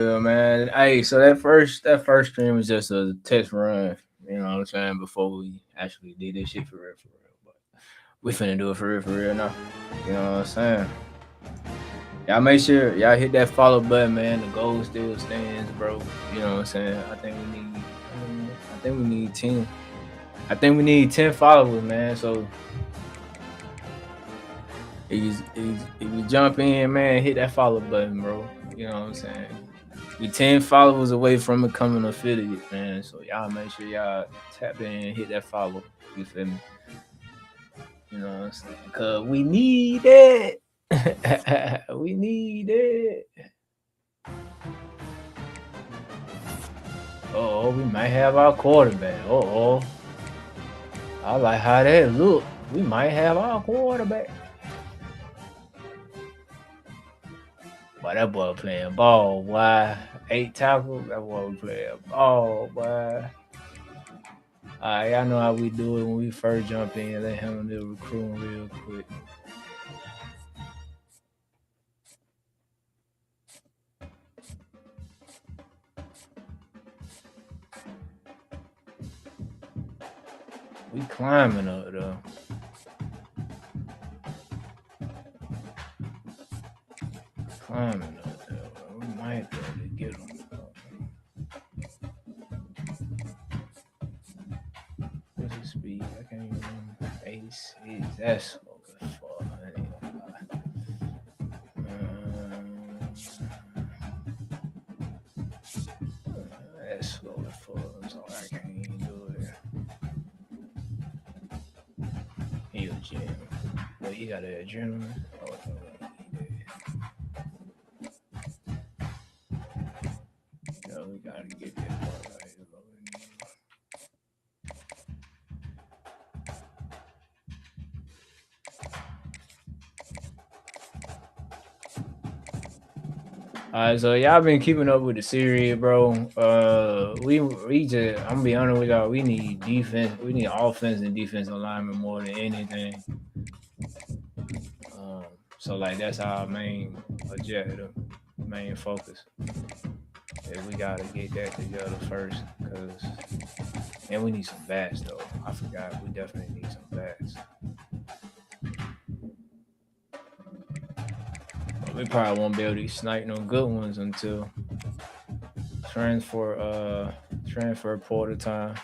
Yeah, man. Hey, so that first stream was just a test run. You know what I'm saying? Before we actually did this shit for real, for real. But we finna do it for real now. You know what I'm saying? Y'all make sure y'all hit that follow button, man. The goal still stands, bro. You know what I'm saying? I think we need 10. I think we need 10 followers, man. So if you jump in, man, hit that follow button, bro. You know what I'm saying? We 10 followers away from becoming affiliate, man. So y'all make sure y'all tap in, hit that follow. You feel me? You know what I'm saying? Cause we need it. We need it. Oh, we might have our quarterback. Oh, I like how that look. We might have our quarterback. But that boy playing ball, boy. 8 tackles. That boy playing ball, boy. Alright, y'all know how we do it when we first jump in. Let him do recruiting real quick. We climbing up though. Climbing up though. We might be able to get him. What's his speed? I can't even remember. 86. That's slow as fuck. I ain't gonna lie. That's slow as fuck. So I can't even do it. He a gym. But he got an adrenaline. Oh, no, we gotta get that part right. Alright, so y'all been keeping up with the series, bro. We just I'm gonna be honest with y'all. We need defense. We need offense and defensive alignment more than anything. So like that's our main objective, main focus. Yeah, we gotta get that together first, and we need some bats though. I forgot we definitely need some bats. But we probably won't be able to snipe no good ones until transfer portal time.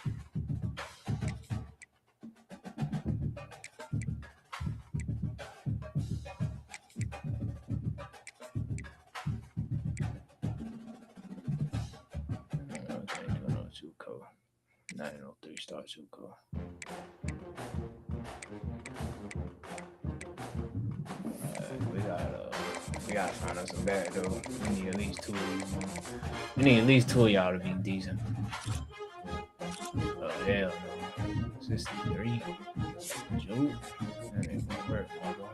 Okay, doing on two co. 903 start two co. We gotta find us some bad though. We need at least two of these. We need at least two of y'all to be decent. Oh hell no. 63. Joe. That ain't gonna work, my boy.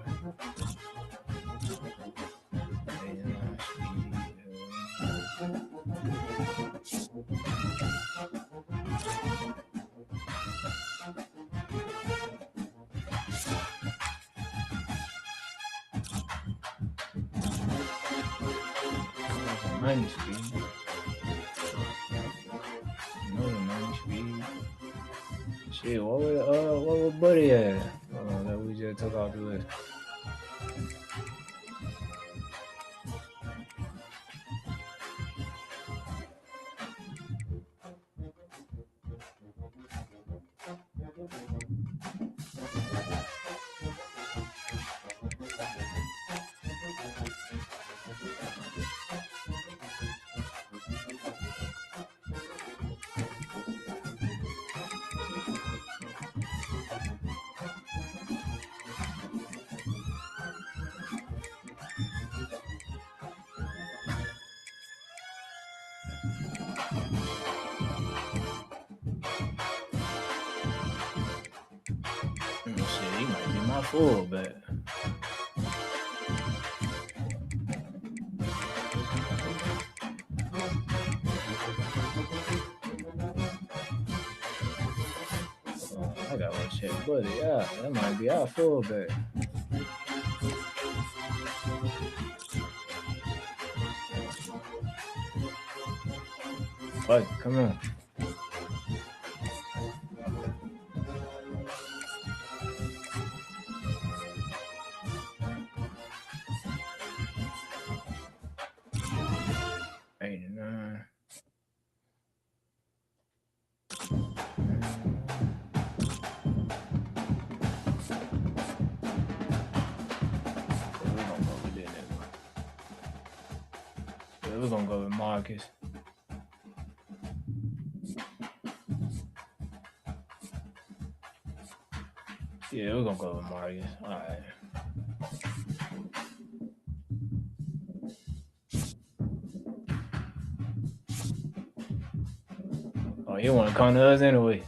Minus speed. Another minus speed. Shit, what was Buddy at? That we just took off the list. Shit, he might be my fullback. I got one check, Buddy. Yeah, that might be our fullback. Fuck, come on. We're gonna go with Marcus. Yeah, we're gonna go with Marcus. All right. Oh, you want to come to us anyway?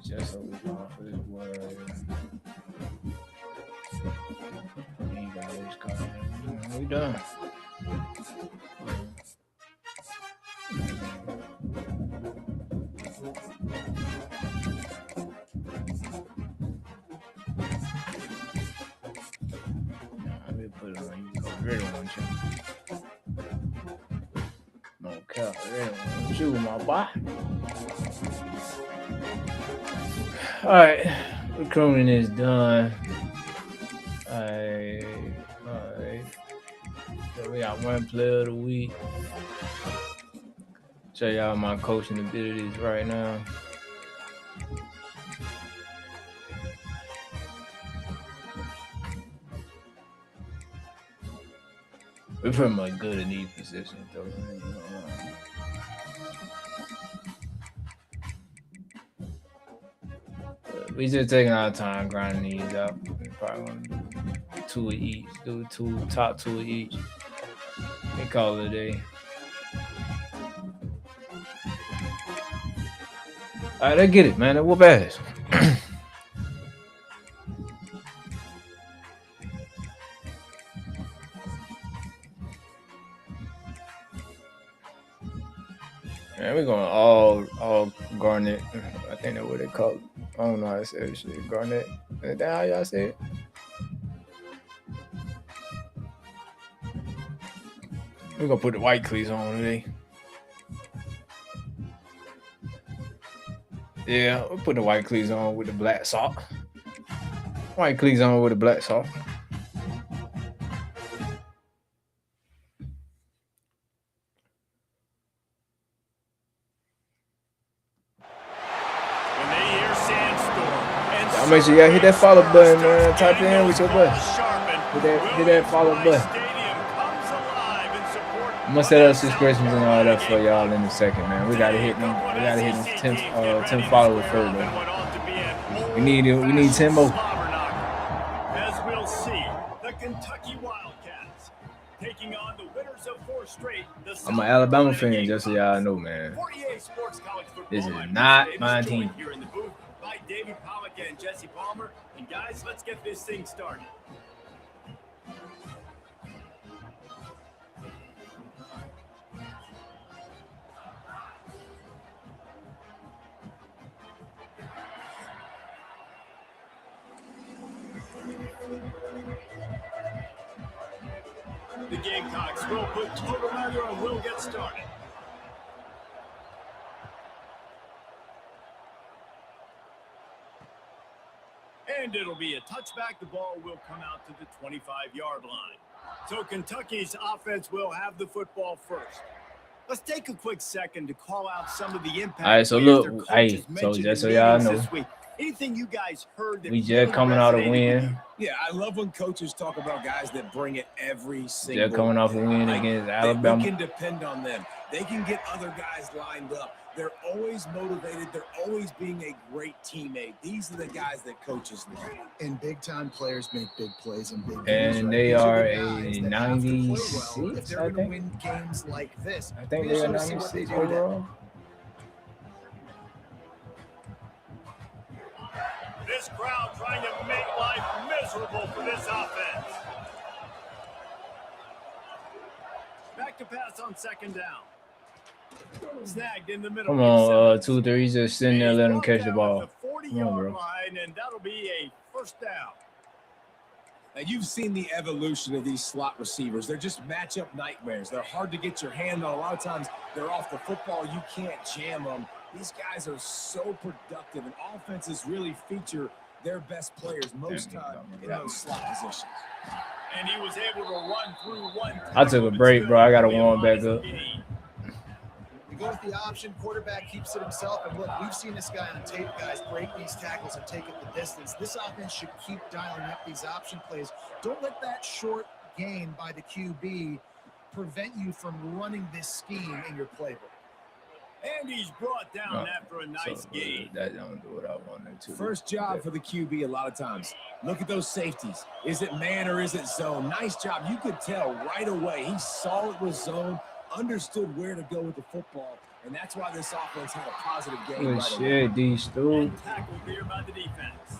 Just so we fall for this word. Ain't got this card. We done. Let me put it on you. Really want you. No cap. Really want you, my boy. All right, recruiting is done. All right. So we got one player of the week. Show y'all my coaching abilities right now. We're pretty much good in these positions, though. We just taking our time grinding these out. We probably want to do 2 of each. Do top 2 of each. We call it a day. All right, let's get it, man. Whoop ass. Man, we're going all garnet. I think that's what they call it. I don't know how to say this shit. Garnet. Is that how y'all say it? We're gonna put the white cleats on today. Yeah, we'll put the white cleats on with the black sock. White cleats on with the black sock. Y'all make sure y'all hit that follow button, man. Type in with your butt. Hit that follow button. I'm gonna set up subscriptions and all that for y'all in a second, man. We gotta hit them. We gotta hit them 10 followers first, man. We need 10 more. As we'll see, the Kentucky Wildcats taking on the winners of 4 straight. I'm an Alabama fan, just so y'all know, man. This is not my team. Here in the booth by David Pollock and Jesse Palmer. And guys, let's get this thing started. The Gamecocks will put total lather and will get started. And it'll be a touchback. The ball will come out to the 25-yard line. So Kentucky's offense will have the football first. Let's take a quick second to call out some of the impact. All right, so look, hey, so just so y'all know, Anything you guys heard that We just coming out of win. Yeah, I love when coaches talk about guys that bring it every single Just coming off a win against Alabama. We can depend on them. They can get other guys lined up. They're always motivated. They're always being a great teammate. These are the guys that coaches need. And big-time players make big plays in big games. And they are a 96, if they're going to win games like this. I think they're a 96 overall. This crowd trying to make life miserable for this offense. Back to pass on second down. Snagged in the middle. Come on, 2-3. Just sitting there, let him catch the ball. Come on, bro. And that'll be a first down. Now, you've seen the evolution of these slot receivers. They're just matchup nightmares. They're hard to get your hand on. A lot of times, they're off the football. You can't jam them. These guys are so productive, and offenses really feature their best players most time in those slot positions. And he was able to run through one. I took a break, bro. I got to warm back up. You go with the option, quarterback keeps it himself, and look, we've seen this guy on tape, guys, break these tackles and take it the distance. This offense should keep dialing up these option plays. Don't let that short gain by the QB prevent you from running this scheme in your playbook. And he's brought down after a nice game. That don't do what I wanted to. First job for the QB a lot of times. Look at those safeties. Is it man or is it zone? Nice job. You could tell right away. He saw it was zone, understood where to go with the football, and that's why this offense had a positive game. Good shit, these dudes. Tackled here by the defense.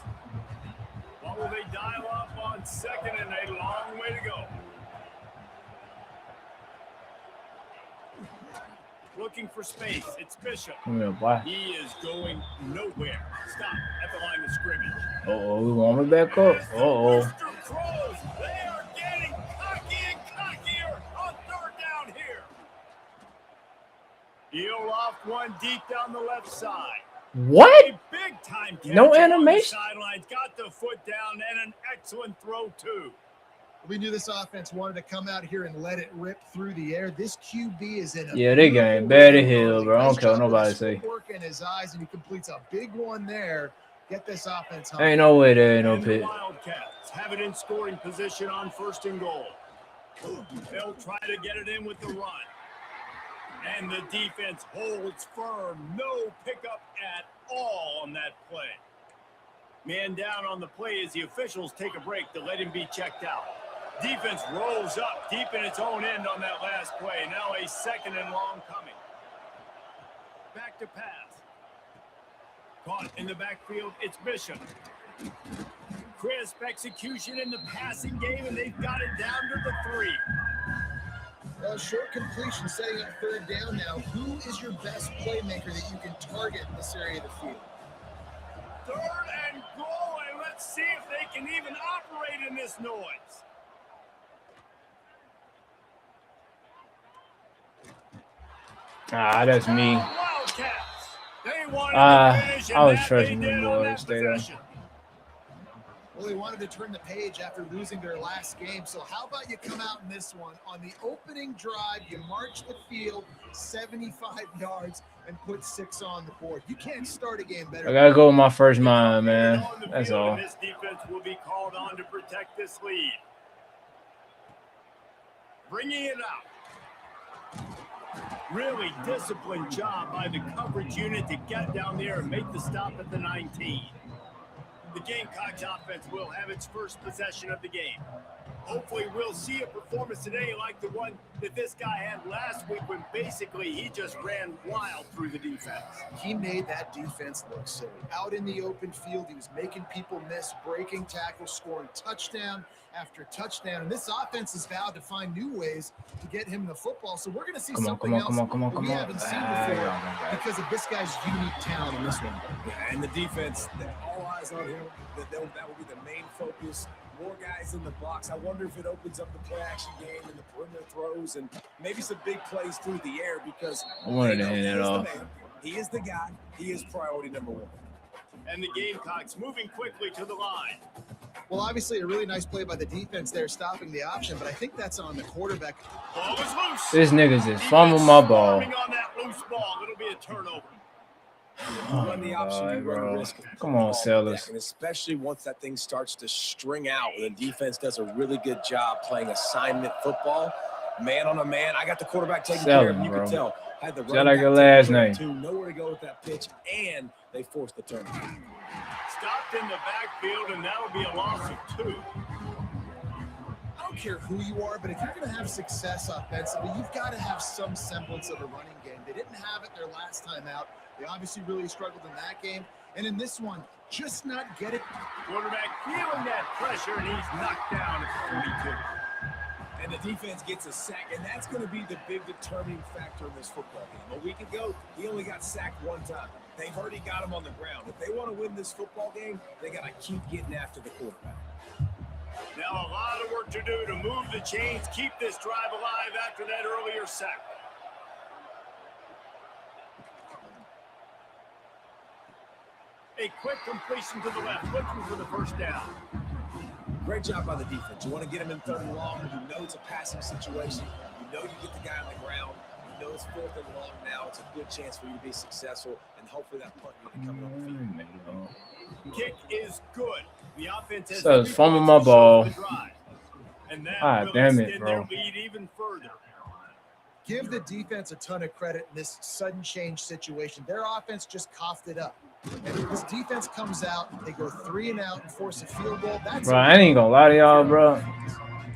What will they dial up on second and a long way to go? Looking for space. It's Bishop. He is going nowhere. Stop at the line of scrimmage. We warm it back up. Crows, they are getting cocky and cockier on third down here. He'll off one deep down the left side. What? A big time catch. No animation. Sidelines, got the foot down and an excellent throw too. We knew this offense wanted to come out here and let it rip through the air. This QB is in a they game bad as hell, bro. I don't care what nobody say. Work in his eyes, and he completes a big one there. Get this offense home. Ain't no way there ain't no pit. Wildcats have it in scoring position on first and goal. They'll try to get it in with the run. And the defense holds firm. No pickup at all on that play. Man down on the play as the officials take a break to let him be checked out. Defense rolls up deep in its own end on that last play. Now a second and long coming. Back to pass. Caught in the backfield, it's Bishop. Crisp execution in the passing game, and they've got it down to the 3. Short completion, setting up third down now. Who is your best playmaker that you can target in this area of the field? Third and goal, and let's see if they can even operate in this noise. That's me. Wildcats. They wanted to finish, and I was that trusting they them did on boys. that Stay there. possession. Well, they wanted to turn the page after losing their last game. So how about you come out in this one? On the opening drive, you march the field 75 yards and put 6 on the board. You can't start a game better. I got to go with my first mind, man. That's all. This defense will be called on to protect this lead. Bringing it out. Really disciplined job by the coverage unit to get down there and make the stop at the 19. The Gamecocks offense will have its first possession of the game. Hopefully we'll see a performance today like the one that this guy had last week when basically he just ran wild through the defense. He made that defense look silly. Out in the open field, he was making people miss, breaking tackles, scoring touchdown after touchdown. And this offense has vowed to find new ways to get him the football. So we're going to see something else that we haven't seen before because of this guy's unique talent in this one. Yeah, and the defense, all eyes on him. That will be the main focus. More guys in the box. I wonder if it opens up the play-action game and the perimeter throws and maybe some big plays through the air because I wanted to hand it off. He is the guy. He is priority number 1. And the Gamecocks moving quickly to the line. Well, obviously a really nice play by the defense there, stopping the option, but I think that's on the quarterback. Ball is loose. This nigga's just fumbled my ball. On that loose ball, it'll be a turnover. You run the option, you run the risk. Come on, Sellers. And especially once that thing starts to string out, the defense does a really good job playing assignment football. Man on a man. I got the quarterback taken care of. You can tell. Had the running back last name. Nowhere to go with that pitch, and they forced the turnover. Stopped in the backfield, and that'll be a loss of 2. I don't care who you are, but if you're going to have success offensively, you've got to have some semblance of a running game. They didn't have it their last time out. They obviously really struggled in that game. And in this one, just not get it. Quarterback feeling that pressure, and he's knocked down at 42. And the defense gets a sack, and that's going to be the big determining factor in this football game. A week ago, he only got sacked 1 time. They've already got him on the ground. If they want to win this football game, they got to keep getting after the quarterback. Now a lot of work to do to move the chains, keep this drive alive after that earlier sack. A quick completion to the left, looking for the first down. Great job by the defense. You want to get him in 3rd and long. You know it's a passing situation. You know you get the guy on the ground. You know it's 4th and long now. It's a good chance for you to be successful, and hopefully that punt unit coming on the field. Kick is good. The offense has so fumble my ball. And that will damn it, extend bro. their lead even further. Give the defense a ton of credit in this sudden change situation. Their offense just coughed it up. And if this defense comes out, they go 3 and out and force a field goal. That's bro, I ain't gonna lie to y'all, bro.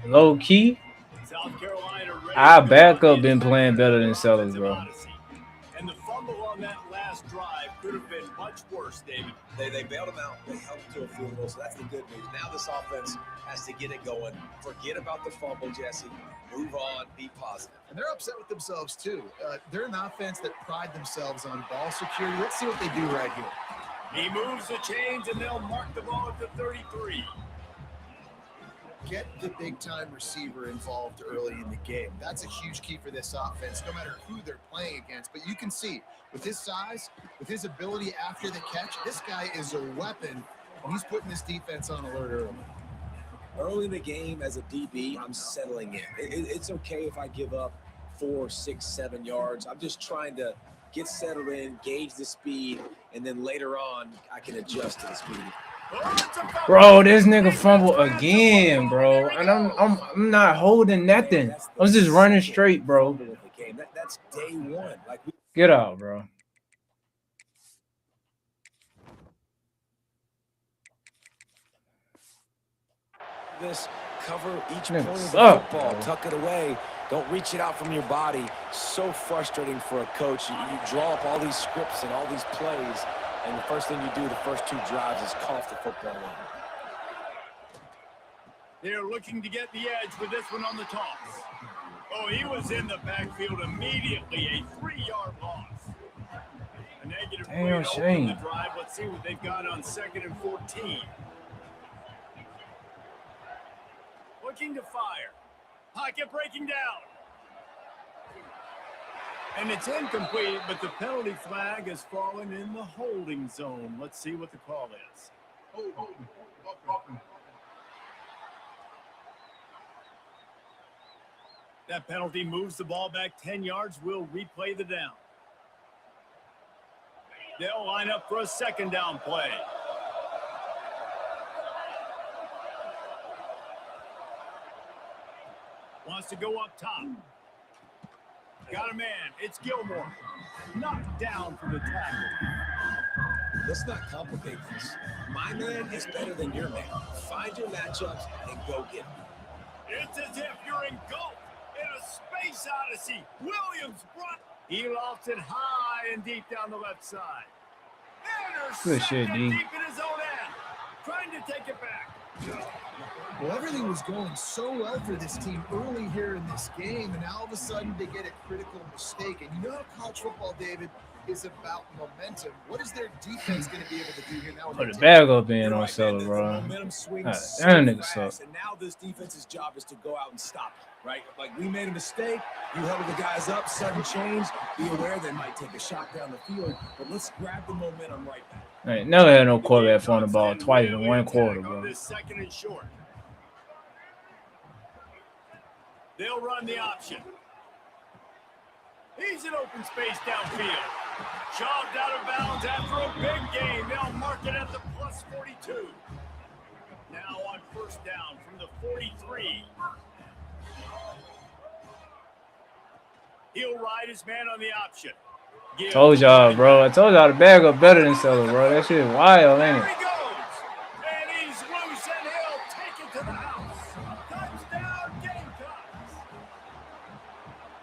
Low key, South Carolina our backup been playing better than Sellers, bro. And the fumble on that last drive could have been much worse, David. They bailed him out. They held him to a field goal, so that's the good news. Now this offense has to get it going. Forget about the fumble, Jesse. Move on. Be positive. And they're upset with themselves, too. They're an offense that pride themselves on ball security. Let's see what they do right here. He moves the chains, and they'll mark the ball at the 33. Get the big-time receiver involved early in the game. That's a huge key for this offense, no matter who they're playing against. But you can see, with his size, with his ability after the catch, this guy is a weapon, and he's putting this defense on alert early. Early in the game, as a DB, I'm settling in. It's okay if I give up 4, 6, 7 yards. I'm just trying to get settled in, gauge the speed, and then later on, I can adjust to the speed. Bro, this nigga fumbled again, bro. And I'm not holding nothing. I'm just running straight, bro. That's day 1. Get out, bro. This cover each Nigga point of the suck, football, bro. tuck it away. Don't reach it out from your body. So frustrating for a coach. You draw up all these scripts and all these plays, and the first thing you do the first 2 drives is cough the football in. They're looking to get the edge with this one on the toss. Oh, he was in the backfield immediately. A 3-yard loss. A negative 3 to open the drive. Let's see what they've got on 2nd and 14. Looking to fire. Pocket breaking down. And it's incomplete, but the penalty flag has fallen in the holding zone. Let's see what the call is. That penalty moves the ball back 10 yards. We'll replay the down. They'll line up for a 2nd down play. Wants to go up top. Got a man. It's Gilmore. Knocked down for the tackle. Let's not complicate this. My man is better than your man. Find your matchups and go get them. It's as if you're engulfed in a space odyssey. Williams brought. He lofts it high and deep down the left side. Good shit, D. Deep in his own end. Trying to take it back. Well, everything was going so well for this team early here in this game, and now all of a sudden they get a critical mistake. And you know how college football, David, is about momentum. What is their defense going to be able to do here now? Put the bag up in on Sellers, The bro. momentum swings That so nigga fast, suck. and now this defense's job is to go out and stop it, right? Like, we made a mistake. You held the guys up, sudden change. Be aware they might take a shot down the field, but let's grab the momentum right back. I ain't never had no quarterback throwing the ball twice in 1 quarter, bro. This 2nd and short. They'll run the option. He's in open space downfield. Shoved out of bounds after a big game. They'll mark it at the plus 42. Now on first down from the 43. He'll ride his man on the option. Told y'all, bro. I told y'all the bag up better than Seller, bro. That shit wild, ain't There it? he goes. And he's loose, and he'll take it to the house. Touchdown, Gamecocks.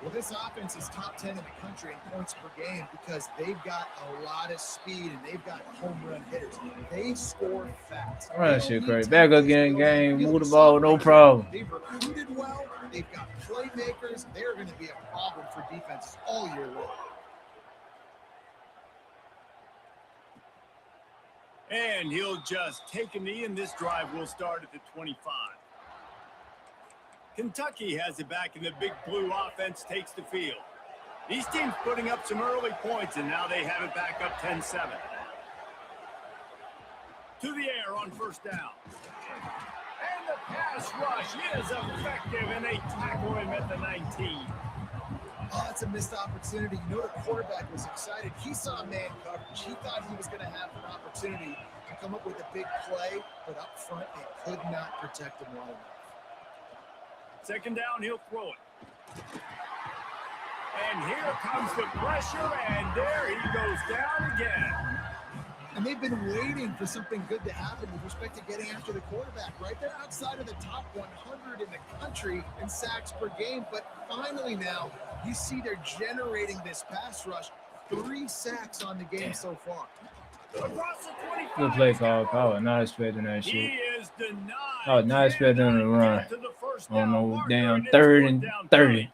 Well, this offense is top 10 in the country in points per game because they've got a lot of speed and they've got home run hitters. They score fast. Run that shit crazy. Back up getting game, move the ball, no problem. They've recruited well. They've got playmakers. They're going to be a problem for defenses all year long. And he'll just take a knee, and this drive will start at the 25. Kentucky has it back, and the Big Blue offense takes the field. These teams putting up some early points, and now they have it back up 10-7. To the air on first down. And the pass rush is effective, and they tackle him at the 19. Oh, that's a missed opportunity. You know, the quarterback was excited. He saw man coverage. He thought he was going to have an opportunity to come up with a big play, but up front, they could not protect him well enough. Second down, he'll throw it. And here comes the pressure, and there he goes down again. And they've been waiting for something good to happen with respect to getting after the quarterback, right? They're outside of the top 100 in the country in sacks per game, but finally now you see they're generating this pass rush. 3 sacks on the game so far. Across the 25. Good play call. I was not expecting that He shit. is denied. I was not expecting him to run. To the first On down no marker, damn and it's 3rd fourth and down 30.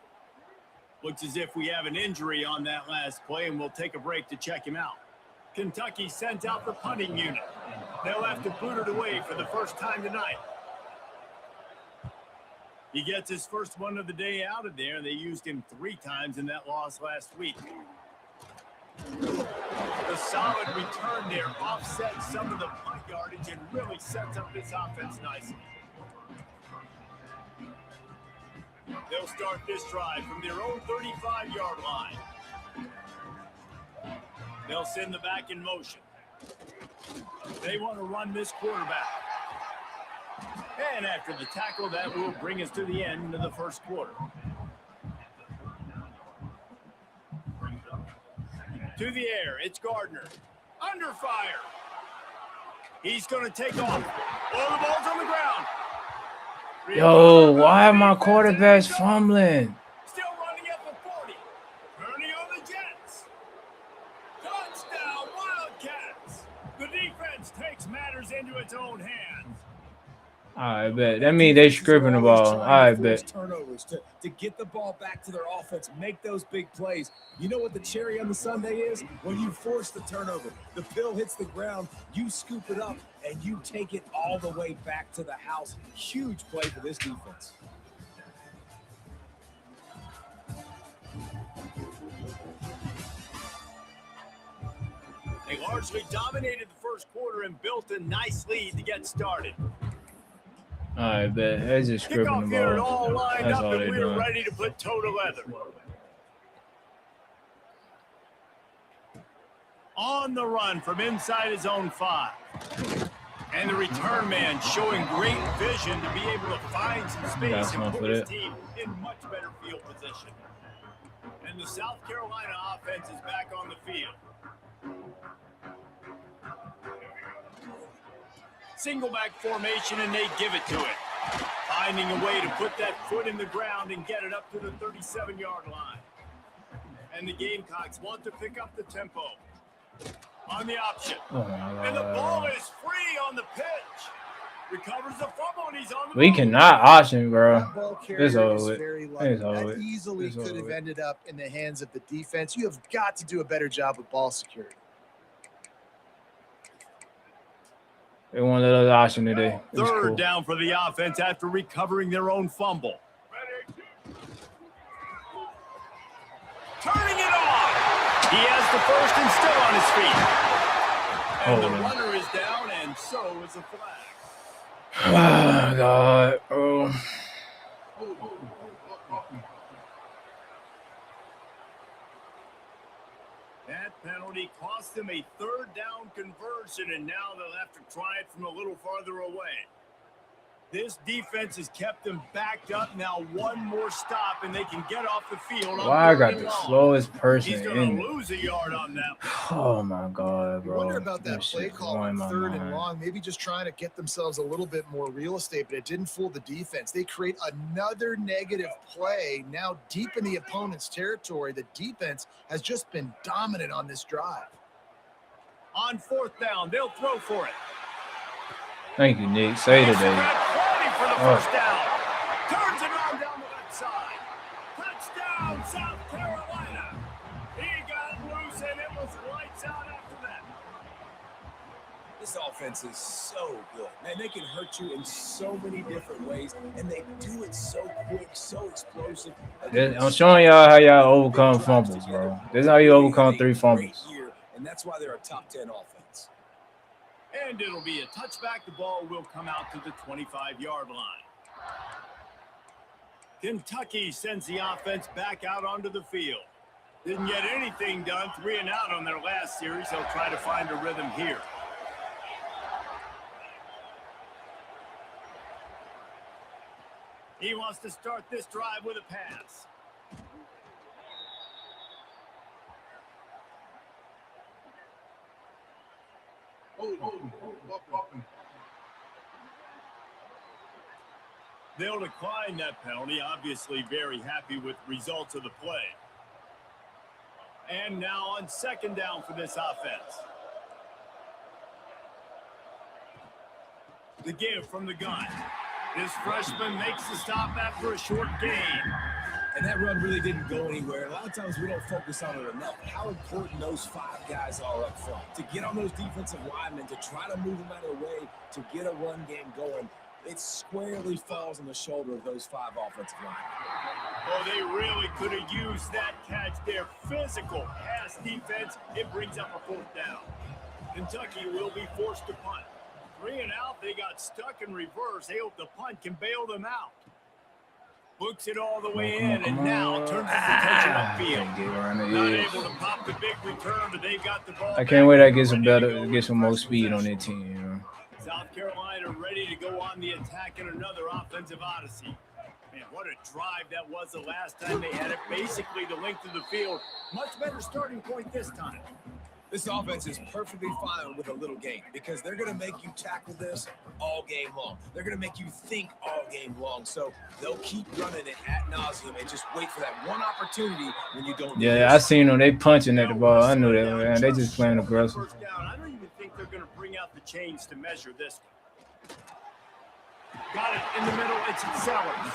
Looks as if we have an injury on that last play, and we'll take a break to check him out. Kentucky sent out the punting unit. They'll have to boot it away for the first time tonight. He gets his first one of the day out of there. They used him 3 times in that loss last week. The solid return there offsets some of the punt yardage and really sets up this offense nicely. They'll start this drive from their own 35-yard line. They'll send the back in motion. They want to run this quarterback. And after the tackle, that will bring us to the end of the first quarter. To the air, it's Gardner. Under fire. He's going to take off. Oh, the ball's on the ground. Yo, why are my quarterbacks fumbling? Still running at the 40. Turning on the Jets. Touchdown, Wildcats. The defense takes matters into its own hands. I bet. That means they scripting the ball. I bet. Turnovers to get the ball back to their offense, make those big plays. You know what the cherry on the sundae is? When you force the turnover, the pill hits the ground, you scoop it up, and you take it all the way back to the house. Huge play for this defense. They largely dominated the first quarter and built a nice lead to get started. I bet. They're just scripting Kickoff the here, it ball. all lined That's up, all and they're we were doing. ready to put toe to leather. On the run from inside his own 5. And the return man showing great vision to be able to find some space and put his team in much better field position. And the South Carolina offense is back on the field. Single back formation, and they give it to it. Finding a way to put that foot in the ground and get it up to the 37-yard line. And the Gamecocks want to pick up the tempo. On the option. Oh my And the ball God. is free on the pitch. Recovers the fumble, and he's on the We move. cannot option, bro. That ball It's carrier is over with. very It's lucky. over That with. easily It's could over have with. ended up in the hands of the defense. You have got to do a better job with ball security. They won't let us option today. It's Third cool. down for the offense after recovering their own fumble. Turning it on. He has the first and still on his feet. And the runner is down, and so is the flag. Oh, God, bro. At That penalty cost them a third down conversion, and now they'll have to try it from a little farther away. This defense has kept them backed up. Now one more stop, and they can get off the field. Why I got the slowest person He's in going to there? lose a yard on that. Oh my God, You bro. wonder about that play call on third and mind. long, maybe just trying to get themselves a little bit more real estate, but it didn't fool the defense. They create another negative play now deep in the opponent's territory. The defense has just been dominant on this drive. On fourth down, they'll throw for it. Thank you, Nick. Say today. For the first down. Turns it on down the left side. Touchdown, South Carolina. He got loose, and it was lights out after that. This offense is so good. Man, they can hurt you in so many different ways, and they do it so quick, so explosive. I'm showing y'all how y'all overcome fumbles, bro. This is how you overcome 3 fumbles. And that's why they're a top 10 offense. And it'll be a touchback. The ball will come out to the 25-yard line. Kentucky sends the offense back out onto the field. Didn't get anything done. 3 and out on their last series. They'll try to find a rhythm here. He wants to start this drive with a pass. They'll decline that penalty. Obviously very happy with results of the play. And now on second down for this offense. The give from the gun. This freshman makes the stop after a short gain. And that run really didn't go anywhere. A lot of times we don't focus on it enough. How important those 5 guys are up front. To get on those defensive linemen, to try to move them out of the way, to get a run game going. It squarely falls on the shoulder of those 5 offensive linemen. Oh, they really could have used that catch there. Physical pass defense. It brings up a fourth down. Kentucky will be forced to punt. 3 and out. They got stuck in reverse. They hope the punt can bail them out. Books it all the way in, and now turns his attention upfield. Not able to pop the big return, but they got the ball. I can't wait to get some more speed on their team. You know? South Carolina ready to go on the attack in another offensive odyssey. Man, what a drive that was the last time they had it. Basically the length of the field. Much better starting point this time. This offense is perfectly fine with a little game because they're going to make you tackle this all game long. They're going to make you think all game long. So they'll keep running it ad nauseum and just wait for that one opportunity when you don't. Yeah, I seen them. They punching at the ball. I knew that, man. They just playing aggressive. I don't even think they're going to bring out the chains to measure this. Got it in the middle. It's Sellers.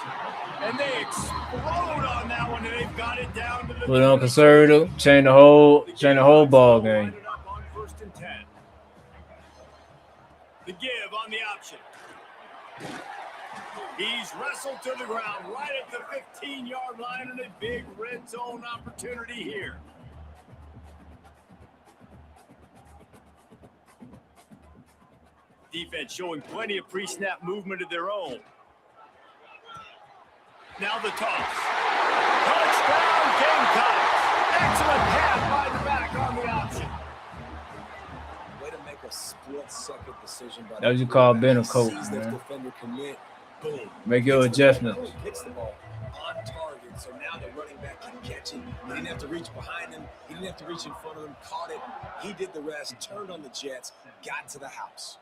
And they explode on that one, and they've got it down to the. Put on conservative. Change the whole ball game. On 1st and 10. The give on the option. He's wrestled to the ground right at the 15-yard line, and a big red zone opportunity here. Defense showing plenty of pre-snap movement of their own. Now the toss. Touchdown, Gamecocks. Excellent pass by the back on the option. Way to make a split-second decision. That was you call being a coach, man. Defender commit. Boom. Make your adjustments. Hits the ball on target. So now the running back can catch it. He didn't have to reach behind him. He didn't have to reach in front of him. Caught it. He did the rest. Turned on the Jets. Got to the house.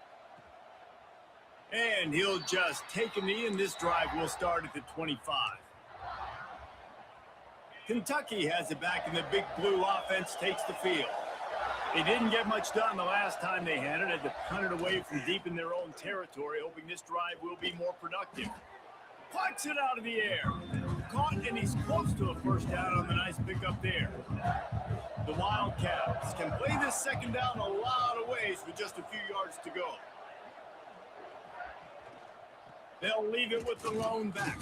And he'll just take a knee, and this drive will start at the 25. Kentucky has it back, and the big blue offense takes the field. They didn't get much done the last time they had it. Had to punt it away from deep in their own territory, hoping this drive will be more productive. Puts it out of the air. Caught, and he's close to a first down on the nice pickup there. The Wildcats can play this second down a lot of ways with just a few yards to go. They'll leave it with the lone back.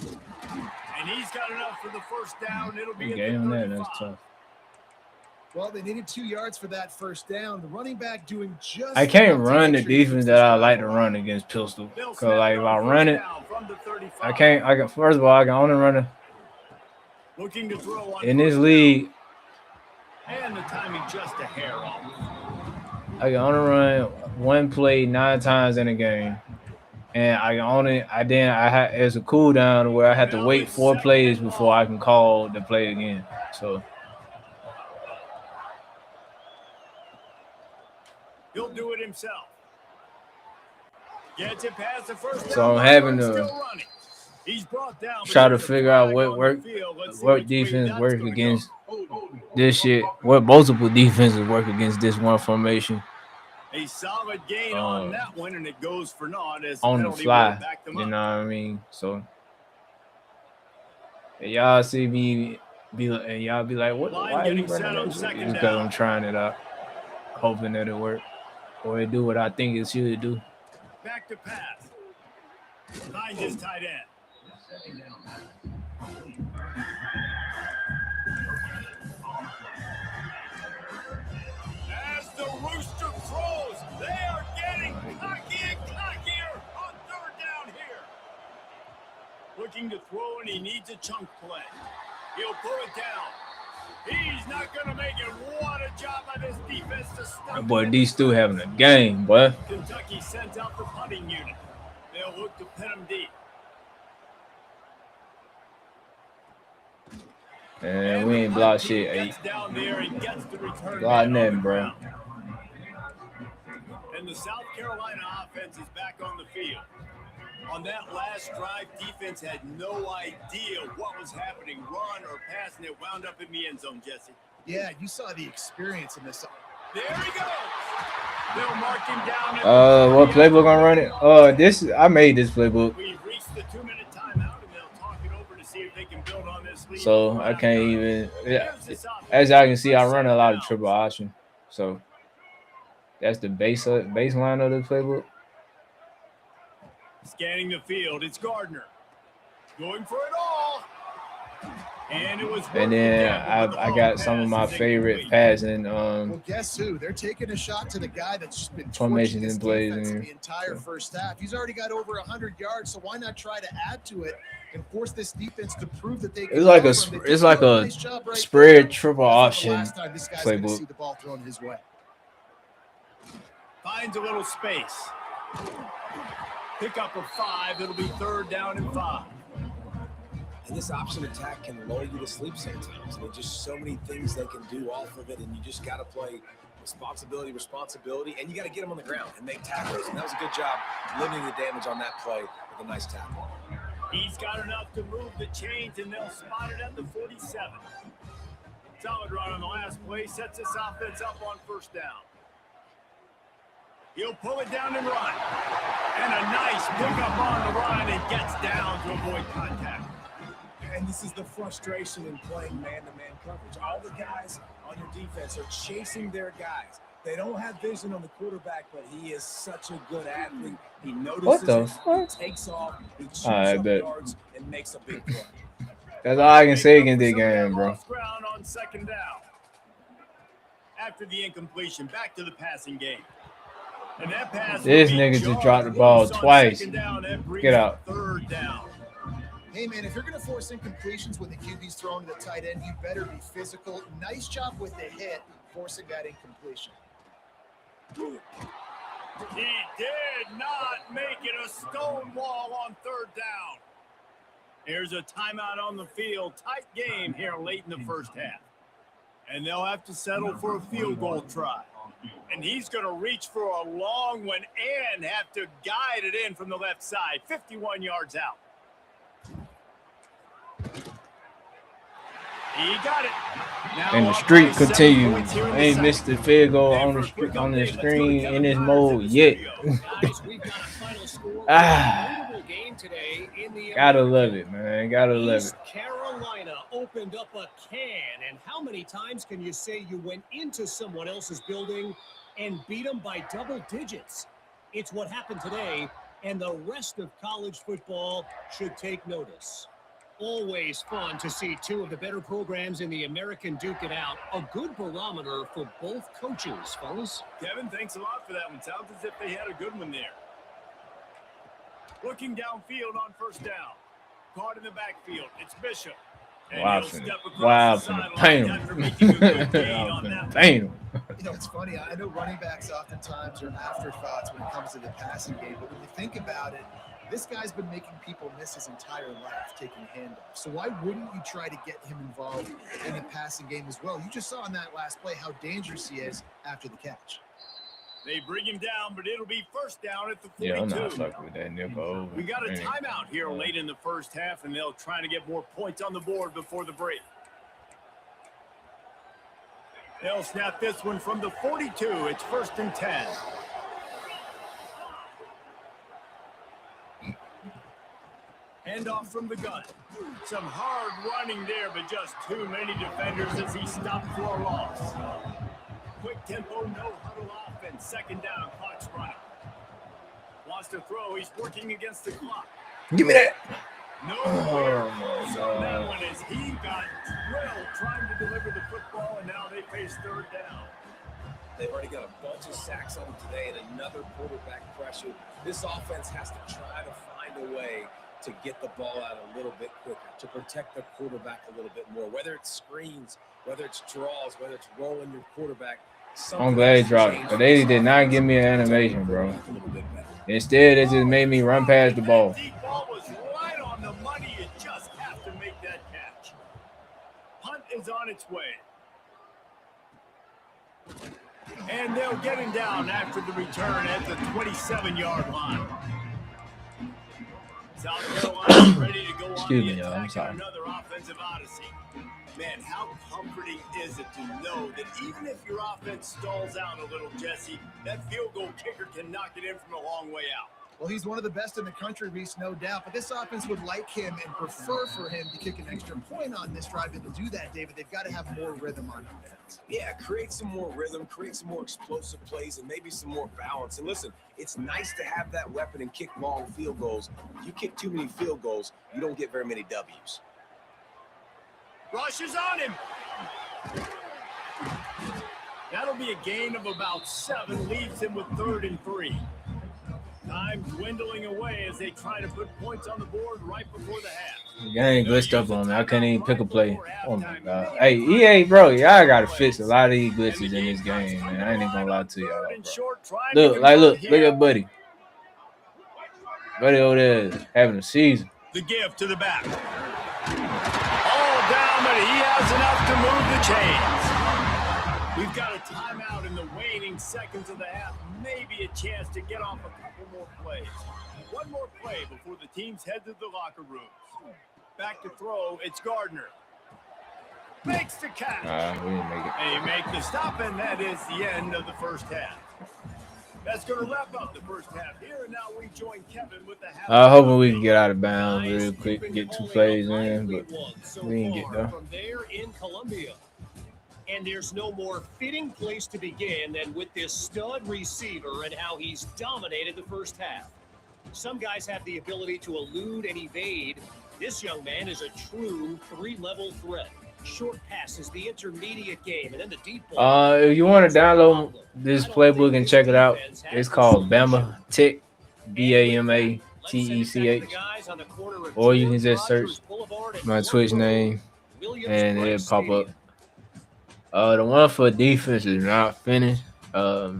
And he's got enough for the first down. It'll be Gave him that. That's tough. Well, they needed 2 yards for that first down. The running back doing just. I can't run the defense that I like to run against pistol. Cause like if I run it, I can't. First of all, I can only run it looking to throw in this league. And the timing just a hair off. I can only run one play 9 times in a game. And I had as a cooldown where I had to Now wait it's 4 second plays and before long. I can call the play again. So He'll do it himself. Gets it past the first So down I'm having line, to still running. He's brought down, but try to there's a figure out flag what on the work field. Let's see what which way defense that's work gonna against go. this shit. What multiple defenses work against this one formation A solid gain on that one, and it goes for naught as the on the penalty will fly. back them You up. know what I mean? So and y'all see me and y'all be like, what? Line Why are you getting set running on that shit? second It's because down. I'm trying it out, hoping that it work or it do what I think it should do. Back to pass. Finds his tight end. As the rooster crows, they are getting cocky and cockier on third down here. Looking to throw, and he needs a chunk play. He'll pull it down. He's not going to make it. What a job by this defense to stop. Boy, these still having a game, boy. Kentucky sends out the punting unit. They'll look to pin him deep. And we ain't block shit. Gets down there and gets the return Block man on nothing, the bro. ground. And the South Carolina offense is back on the field. On that last drive, defense had no idea what was happening, run or pass, and it wound up in the end zone, Jesse. Yeah, you saw the experience in this. There he goes. They'll mark him down. What playbook I'm running? I made this playbook, We've reached the 2-minute timeout, and they'll talk it over to see if they can build on this lead. so I can't even. As y'all can see, I run a lot of triple option. So that's the baseline of the playbook. Scanning the field, it's Gardner. Going for it all. And it was. And then I got some of my favorite passing Well, guess who? They're taking a shot to the guy that's just been formations torching this and plays defense in the entire first half. He's already got over 100 yards, so why not try to add to it and force this defense to prove that they can? It's like a spread triple option playbook. See the ball thrown his way. Finds a little space. Pick up a 5. It'll be third down and 5. And this option attack can lull you to sleep sometimes. I mean, just so many things they can do off of it, and you just got to play responsibility, and you got to get them on the ground and make tackles. And that was a good job limiting the damage on that play with a nice tackle. He's got enough to move the chains, and they'll spot it at the 47. Solid run on the last play, sets this offense up on first down. He'll pull it down and run. And a nice pickup on the run, and gets down to avoid contact. And this is the frustration in playing man-to-man coverage. All the guys on your defense are chasing their guys. They don't have vision on the quarterback, but he is such a good athlete. He notices he takes off, he chews up yards, and makes a big play. That's all I can say against this game, bro. Ground on second down. After the incompletion, back to the passing game. And that pass this nigga just dropped the ball twice. Get out. Third down. Hey, man, if you're going to force incompletions when the QB's throwing to the tight end, you better be physical. Nice job with the hit, forcing that incompletion. He did not make it a stone wall on third down. Here's a timeout on the field. Tight game here late in the first half. And they'll have to settle for a field goal try. And he's going to reach for a long one and have to guide it in from the left side. 51 yards out. He got it. Now And the streak continues. I ain't missed the field goal on the screen in this mode yet. Gotta love it, man. Gotta love it. Carolina opened up a can, and how many times can you say you went into someone else's building and beat them by double digits? It's what happened today, and the rest of college football should take notice. Always fun to see two of the better programs in the American duke it out. A good barometer for both coaches, fellas. Kevin, thanks a lot for that one. Sounds as if they had a good one there. Looking downfield on first down. Caught in the backfield. It's Bishop. And Wow, he'll step wow, across the finna sideline paint after him. making a good gain Wow, on that finna one. paint him. You know, it's funny. I know running backs oftentimes are afterthoughts when it comes to the passing game, but when you think about it, this guy's been making people miss his entire life taking handoffs. So why wouldn't you try to get him involved in the passing game as well? You just saw in that last play how dangerous he is after the catch. They bring him down, but it'll be first down at the 42. Yeah, I'm not fucking with that nickel. We got a timeout here late in the first half, and they'll try to get more points on the board before the break. They'll snap this one from the 42. It's 1st and 10. Handoff from the gun. Some hard running there, but just too many defenders as he stopped for a loss. Quick tempo, no huddle offense. 2nd down, clock's running. Wants to throw. He's working against the clock. Give me that. Nowhere close on that one as he got drilled trying to deliver the football, and now they face 3rd down. They've already got a bunch of sacks on them today and another quarterback pressure. This offense has to try to find a way to get the ball out a little bit quicker, to protect the quarterback a little bit more, whether it's screens, whether it's draws, whether it's rolling your quarterback. I'm glad he dropped it, but they did not give me an animation, bro. Instead, it just made me run past the ball. Deep ball was right on the money. You just have to make that catch. Hunt is on its way. And they'll get him down after the return at the 27-yard line. South Carolina ready to go on Excuse the me, y'all. I'm attack sorry. in another offensive odyssey. Man, how comforting is it to know that even if your offense stalls out a little, Jesse, that field goal kicker can knock it in from a long way out. Well, he's one of the best in the country, Reese, no doubt. But this offense would like him and prefer for him to kick an extra point on this drive. And to do that, David, they've got to have more rhythm on offense. Yeah, create some more rhythm, create some more explosive plays, and maybe some more balance. And listen, it's nice to have that weapon and kick long field goals. If you kick too many field goals, you don't get very many W's. Rush is on him. That'll be a gain of about 7, leaves him with 3rd and 3. Time dwindling away as they try to put points on the board right before the half. The game glitched up on me. I couldn't even pick a play. Oh my god. Hey, EA, bro, y'all gotta fix a lot of these glitches in this game, man. I ain't even gonna lie to y'all, bro. Look at Buddy. Buddy over there is having a season. The give to the back. All down, but he has enough to move the chains. We've got a timeout in the waning seconds of the half. Maybe a chance to get off a couple more plays. One more play before the teams head to the locker rooms. Back to throw, it's Gardner. Makes the catch. We didn't make it. They make the stop, and that is the end of the first half. That's going to wrap up the first half here, and now we join Kevin with the half. Hoping we can get out of bounds real quick, get 2 plays in, but we didn't get there. From there in Columbia. And there's no more fitting place to begin than with this stud receiver and how he's dominated the first half. Some guys have the ability to elude and evade. This young man is a true 3-level threat. Short passes, the intermediate game, and then the deep ball. If you want to download this playbook and check it out, it's called Bama Tech, BAMATECH. Or you can just search my Twitch name and it'll pop up. The one for defense is not finished. All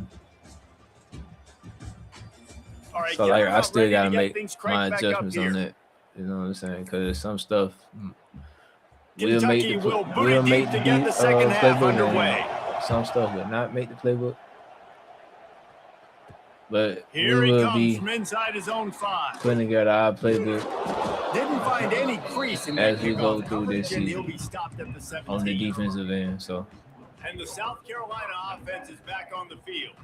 right, So like I still gotta make things my cranked back up adjustments here. on that. You know what I'm saying? Because some stuff Kentucky will booty will deep make to the get the second half playbook, underway. and some stuff will not make the playbook. But Here we he will comes be from inside his own 5. putting together our playbook Didn't find any crease in that as we go kickoff through this coverage, and he'll season be stopped at the 17. on the defensive end. So And the South Carolina offense is back on the field.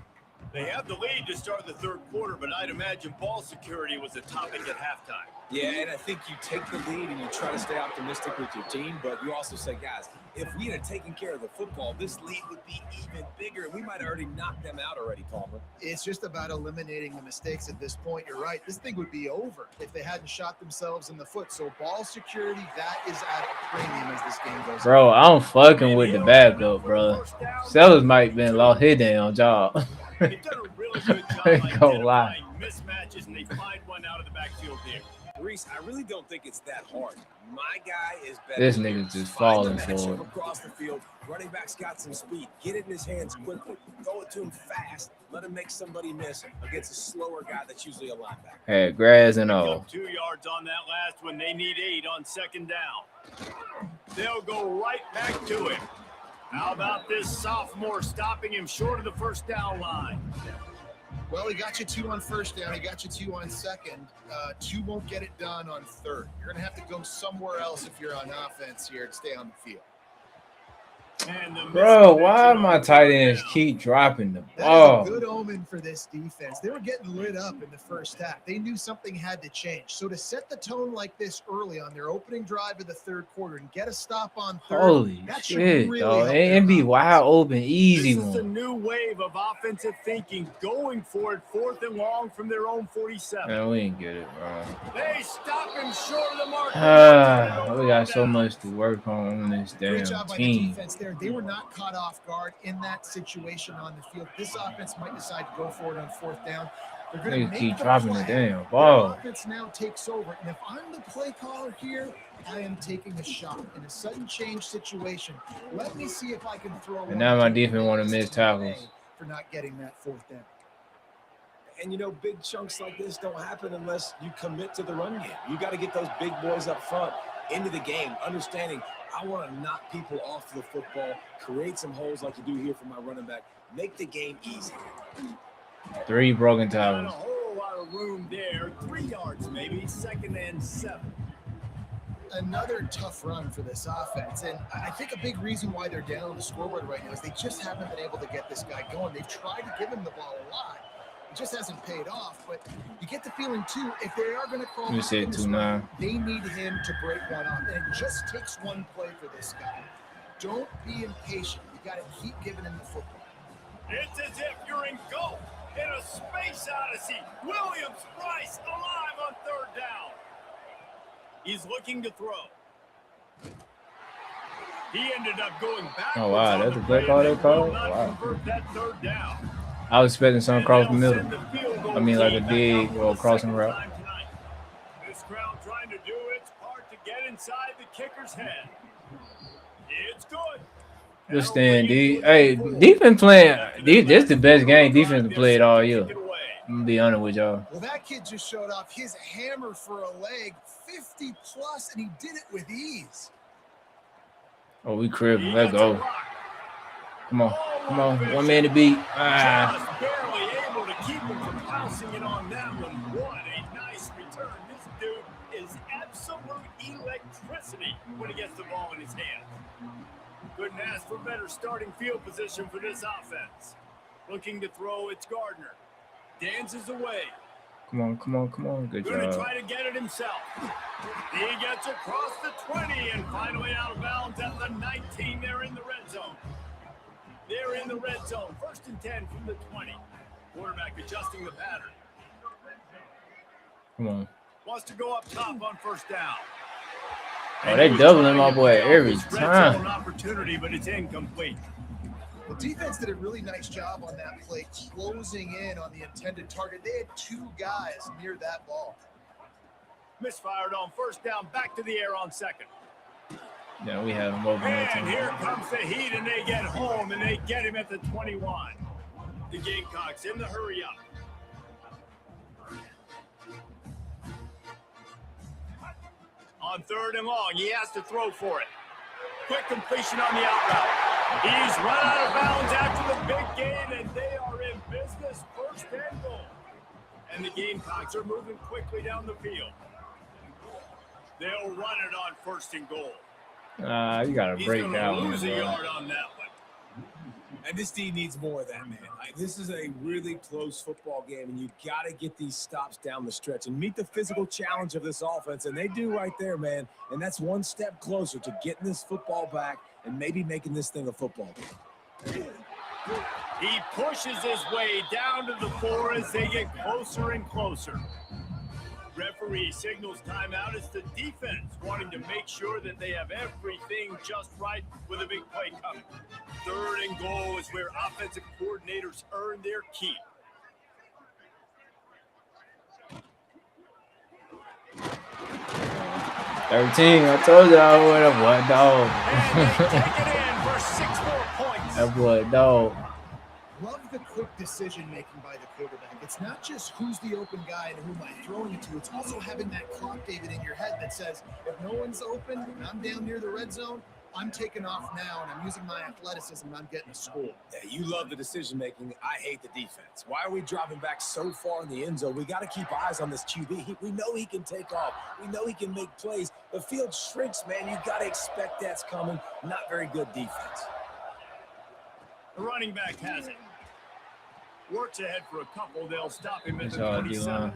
They have the lead to start the third quarter, but I'd imagine ball security was a topic at halftime. Yeah, and I think you take the lead and you try to stay optimistic with your team, but you also say, guys, if we had taken care of the football, this lead would be even bigger, and we might have already knocked them out already, Palmer. It's just about eliminating the mistakes at this point. You're right. This thing would be over if they hadn't shot themselves in the foot. So ball security, that is at a premium as this game goes on. bro, I'm fucking with the backup, bro. Sellers might have been lost his damn job. They've done a really good job Ain't gonna lie. identifying mismatches, and they find one out of the backfield there. Reese, I really don't think it's that hard. My guy is better. This nigga's just falling for it. Across the field. Running back's got some speed. Get it in his hands quickly. Throw it to him fast. Let him make somebody miss against a slower guy that's usually a linebacker. Hey, grass and all. 2 yards on that last one. They need 8 on second down. They'll go right back to him. How about this sophomore stopping him short of the first down line? Well, he got you 2 on first down. He got you 2 on second. 2 won't get it done on third. You're going to have to go somewhere else if you're on offense here and stay on the field. Bro, why my tight ends keep dropping the ball? That is a good omen for this defense. They were getting lit up in the first half. They knew something had to change. So to set the tone like this early on their opening drive of the third quarter and get a stop on third, holy that shit, really dog. And be wide open, easy This is a one. new wave of offensive thinking, going for it 4th and long from their own 47. Man, we ain't get it, bro. They stop him short of the mark. We got so much to work on this Great damn job by the team. defense there. They were not caught off guard in that situation on the field. This offense might decide to go for it on 4th down. They're going to Niggas make keep the dropping play. the damn Their ball. offense now takes over. And if I'm the play caller here, I am taking a shot in a sudden change situation. Let me see if I can throw. And now my defense want to miss tackles. For not getting that 4th down. And, you know, big chunks like this don't happen unless you commit to the run game. You got to get those big boys up front into the game, understanding I want to knock people off the football, create some holes like you do here for my running back, make the game easy. 3 broken Not a tackles. whole lot of room there. 3 yards maybe, 2nd and 7. Another tough run for this offense. And I think a big reason why they're down on the scoreboard right now is they just haven't been able to get this guy going. They've tried to give him the ball a lot. It just hasn't paid off. But you get the feeling, too, if they are going to crawl You back said in this 2-9. run, they need him to break one off. And it just takes one play for this guy. Don't be impatient. You got to keep giving him the football. It's as if you're in goal in a space odyssey. Williams-Brice alive on 3rd down. He's looking to throw. He ended up going back. Oh, wow. That's a good call they called? Wow. Convert that 3rd down. I was expecting something across the And they'll middle. send the field goal I mean, like a team dig back out or for the crossing second route. time tonight. This crowd trying to do its part to get inside the kicker's head. It's good. Good stand, D. Hey, defense playing. This is the best game defense played all year. I'm going to be honest with y'all. Well, that kid just showed off his hammer for a leg, 50 plus, and he did it with ease. Oh, we cribbing. Let's go. Come on. Come on. 1 man to beat. Just barely able to keep him from pouncing it on that one. What a nice return. This dude is absolute electricity when he gets the ball in his hand. Couldn't ask for better starting field position for this offense. Looking to throw, it's Gardner. Dances away. Come on. Come on. Come on. Good Going to job. try to get it himself. He gets across the 20 and finally out of bounds at the 19. They're in the red zone. They're in the red zone. 1st and 10 from the 20. Quarterback adjusting the pattern. Come on. Wants to go up top on 1st down. Oh, they doubling my boy every Red zone time. opportunity, but it's incomplete. The defense did a really nice job on that play, closing in on the intended target. They had 2 guys near that ball. Misfired on 1st down, back to the air on 2nd. Yeah, we have him over there. And here comes the heat, and they get home, and they get him at the 21. The Gamecocks in the hurry up. On 3rd and long, he has to throw for it. Quick completion on the out route. He's run out of bounds after the big gain, and they are in business. 1st and goal. And the Gamecocks are moving quickly down the field. They'll run it on 1st and goal. You got to He's break going that to one, lose a bro. yard on that one. And this team needs more of that, man. This is a really close football game, and you got to get these stops down the stretch and meet the physical challenge of this offense, and they do right there, man. And that's one step closer to getting this football back and maybe making this thing a football game. He pushes his way down to the 4 as they get closer and closer. Referee signals timeout. It's the defense wanting to make sure that they have everything just right with a big play coming. 3rd and goal is where offensive coordinators earn their keep. 13. I told you I would have one dog. And they take it in for 6 more points. That boy dog. Love the quick decision making by the quarterback. It's not just who's the open guy and who am I throwing it to. It's also having that clock, David, in your head that says, if no one's open and I'm down near the red zone, I'm taking off now and I'm using my athleticism and I'm getting a score. Yeah, you love the decision making. I hate the defense. Why are we dropping back so far in the end zone? We got to keep eyes on this QB. We know he can take off. We know he can make plays. The field shrinks, man. You got to expect that's coming. Not very good defense. The running back has it. Works ahead for a couple. They'll stop him at the all 27.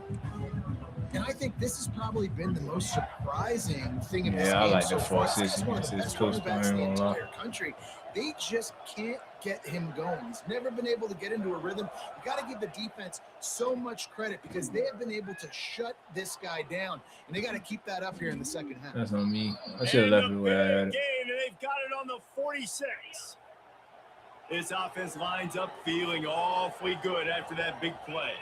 And I think this has probably been the most surprising thing in this Yeah, I game like so the far. 4-6 This is one of the against best his quarterbacks in the post entire country. They just can't get him going. He's never been able to get into a rhythm. You got to give the defense so much credit because they have been able to shut this guy down, and they got to keep that up here in the second half. That's on me. I should have left it where I had it. Gain, and they've got it on the 46. This offense lines up feeling awfully good after that big play.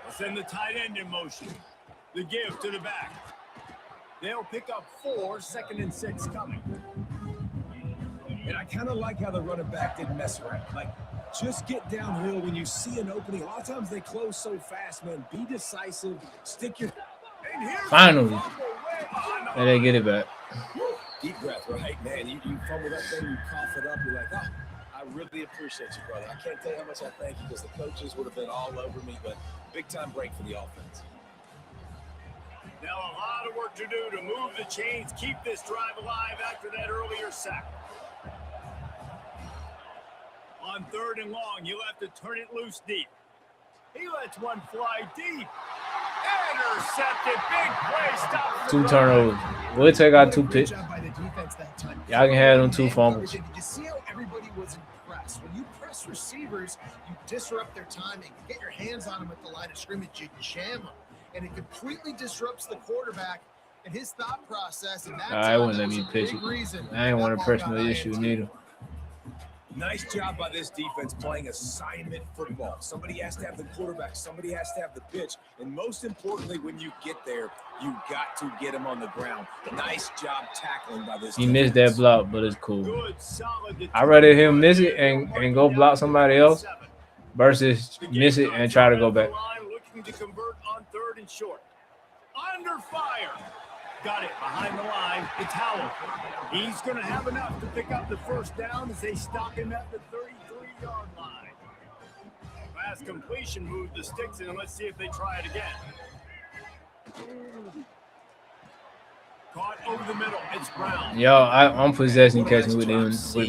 They'll send the tight end in motion. The give to the back. They'll pick up 4, 2nd and 6 coming. And I kind of like how the running back didn't mess around. Like, just get downhill when you see an opening. A lot of times they close so fast, man. Be decisive. Stick your... Finally. And they get it back. Deep breath, right, man? You fumble that thing, you cough it up, you're like, oh, I really appreciate you, brother. I can't tell you how much I thank you because the coaches would have been all over me, but big-time break for the offense. Now a lot of work to do to move the chains, keep this drive alive after that earlier sack. On 3rd and long, he'll have to turn it loose deep. He lets one fly deep. Intercepted. Big play. Stop. 2 turnovers. We'll take out 2 picks. Job by the defense that time. Y'all can have them 2 fumbles. Did you see how everybody was impressed? When you press receivers, you disrupt their timing. You get your hands on them at the line of scrimmage, you jam them. And it completely disrupts the quarterback and his thought process. And that I wouldn't let me pitch it. I ain't want a personal issue neither. Nice job by this defense playing assignment football. Somebody has to have the quarterback. Somebody has to have the pitch. And most importantly, when you get there, you got to get him on the ground. Nice job tackling by this He defense. missed that block, but it's cool. Good, solid. I'd rather him miss it and go block somebody else versus miss it and try to go back. Looking to convert on 3rd and short. Under fire. Got it behind the line. It's Howell. He's going to have enough to pick up the 1st down as they stop him at the 33-yard line. Fast completion moved the sticks in. Let's see if they try it again. Caught over the middle. It's Brown. Yo, I'm possessing catching with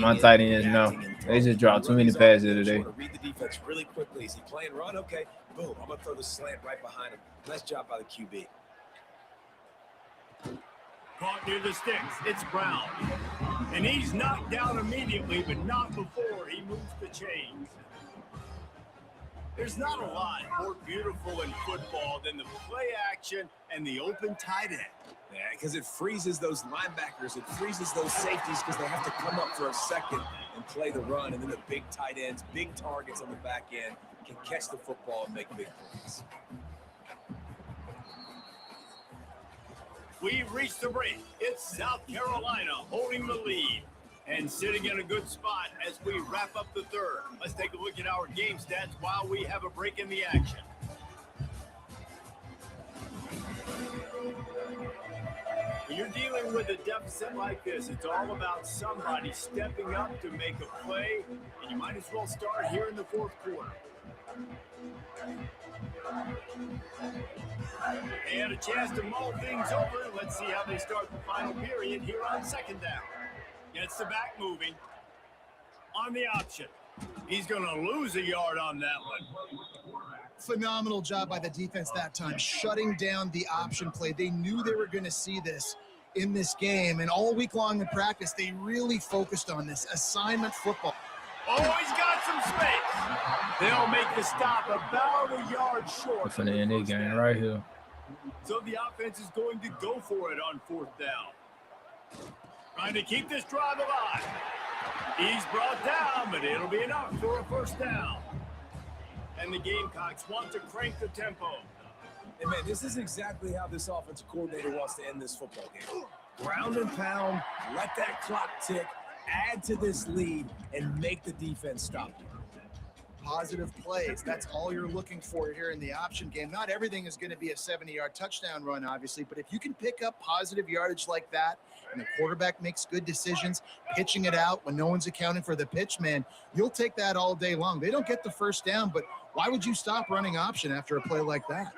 my tight ends now. They just dropped too many passes today. Read the defense really quickly. Is he playing run? Okay, boom. I'm going to throw the slant right behind him. Nice job by the QB. Caught near the sticks. It's Brown. And he's knocked down immediately, but not before he moves the chains. There's not a lot more beautiful in football than the play action and the open tight end. Yeah, because it freezes those linebackers. It freezes those safeties because they have to come up for a second and play the run. And then the big tight ends, big targets on the back end can catch the football and make big plays. We've reached the break. It's South Carolina holding the lead and sitting in a good spot as we wrap up the 3rd. Let's take a look at our game stats while we have a break in the action. When you're dealing with a deficit like this, it's all about somebody stepping up to make a play, and you might as well start here in the 4th quarter. They had a chance to mull things over. Let's see how they start the final period here on 2nd down. Gets the back moving on the option. He's going to lose a yard on that one. Phenomenal job by the defense that time, shutting down the option play. They knew they were going to see this in this game, and all week long in practice, they really focused on this assignment football. Oh, he's got some space. They'll make the stop about a yard short. From the end of the game right here. So the offense is going to go for it on 4th down. Trying to keep this drive alive. He's brought down, but it'll be enough for a 1st down. And the Gamecocks want to crank the tempo. And, man, this is exactly how this offensive coordinator wants to end this football game. Ground and pound, let that clock tick, add to this lead, and make the defense stop you. Positive plays. That's all you're looking for here in the option game. Not everything is going to be a 70-yard touchdown run, obviously, but if you can pick up positive yardage like that and the quarterback makes good decisions, pitching it out when no one's accounting for the pitch, man, you'll take that all day long. They don't get the first down, but why would you stop running option after a play like that?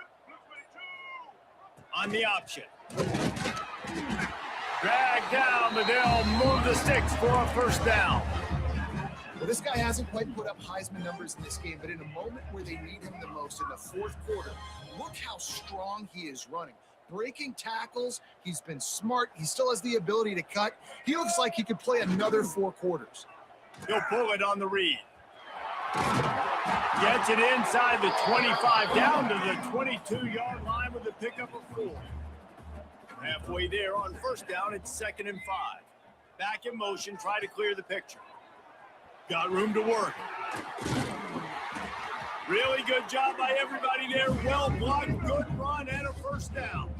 On the option. Drag down, but they'll move the sticks for a first down. Well, this guy hasn't quite put up Heisman numbers in this game, but in a moment where they need him the most, in the fourth quarter, look how strong he is running. Breaking tackles, he's been smart. He still has the ability to cut. He looks like he could play another 4 quarters. He'll pull it on the read. Gets it inside the 25, down to the 22-yard line with a pickup of 4. Halfway there on first down, it's 2nd and 5. Back in motion, try to clear the picture. Got room to work. Really good job by everybody there. Well blocked, good run, and a first down.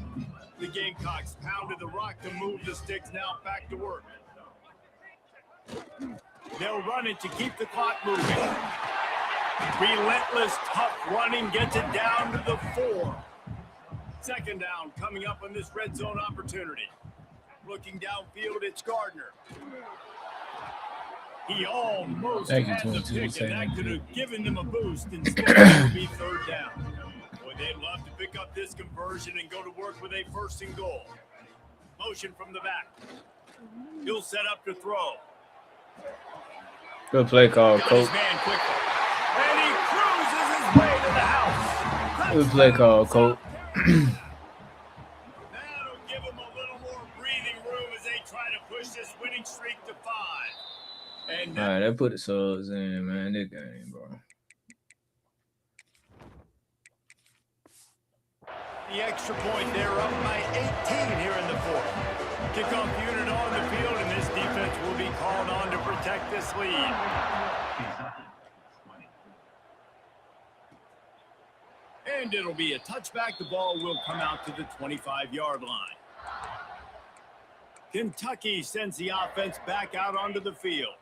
The Gamecocks pounded the rock to move the sticks. Now back to work. They'll run it to keep the clock moving. Relentless, tough running gets it down to the 4. 2nd down coming up on this red zone opportunity. Looking downfield, it's Gardner. He almost had the pick, and that could have given them a boost. Instead, it would be 3rd down. Boy, they'd love to pick up this conversion and go to work with a 1st and goal. Motion from the back. He'll set up to throw. Good play call, Got Coach. his man quickly. And he cruises his way to the house. Good play call, Coach. That'll give him a little more breathing room as they try to push this winning streak to 5. And All right, that put the subs in, man. This game, bro. the extra point, they're up by 18 here in the 4th. Kickoff unit on the field, and this defense will be called on to protect this lead. And it'll be a touchback. The ball will come out to the 25-yard line. Kentucky sends the offense back out onto the field.